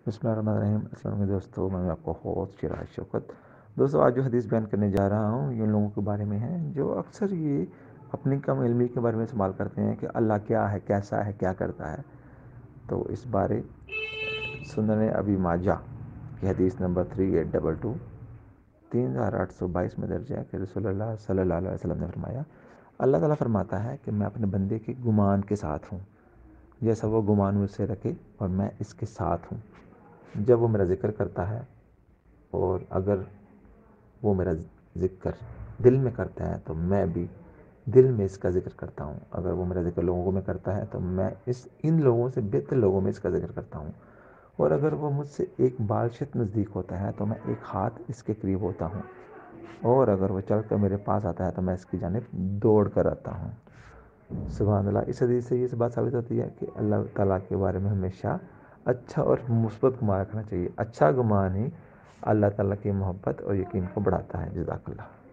بسم اللہ الرحمن الرحیم۔ السلام علیکم دوستوں، میں آپ کو ہوسٹ چراغ شوکت۔ دوستوں، آج جو حدیث بیان کرنے جا رہا ہوں یہ ان لوگوں کے بارے میں ہے جو اکثر یہ اپنی کم علمی کے بارے میں سوال کرتے ہیں کہ اللہ کیا ہے، کیسا ہے، کیا کرتا ہے۔ تو اس بارے سنن ابی ماجہ کی حدیث نمبر 3822 3822 میں درج ہے کہ رسول اللہ صلی اللہ علیہ وسلم نے فرمایا، اللہ تعالیٰ فرماتا ہے کہ میں اپنے بندے کے گمان کے ساتھ ہوں، جیسا وہ گمان مجھ سے رکھے اور میں اس کے ساتھ ہوں۔ جب وہ میرا ذکر کرتا ہے اور اگر وہ میرا ذکر دل میں کرتا ہے تو میں بھی دل میں اس کا ذکر کرتا ہوں۔ اگر وہ میرا ذکر لوگوں میں کرتا ہے تو میں ان لوگوں سے بہتر لوگوں میں اس کا ذکر کرتا ہوں۔ اور اگر وہ مجھ سے ایک بال شت نزدیک ہوتا ہے تو میں ایک ہاتھ اس کے قریب ہوتا ہوں۔ اور اگر وہ چل کر میرے پاس آتا ہے تو میں اس کی جانب دوڑ کر آتا ہوں۔ سبحان اللہ۔ اس حدیث سے یہ بات ثابت ہوتی ہے کہ اللہ تعالیٰ کے بارے میں ہمیشہ اچھا اور مثبت گمان رکھنا چاہیے۔ اچھا گمان ہی اللہ تعالیٰ کی محبت اور یقین کو بڑھاتا ہے۔ جزاک اللہ۔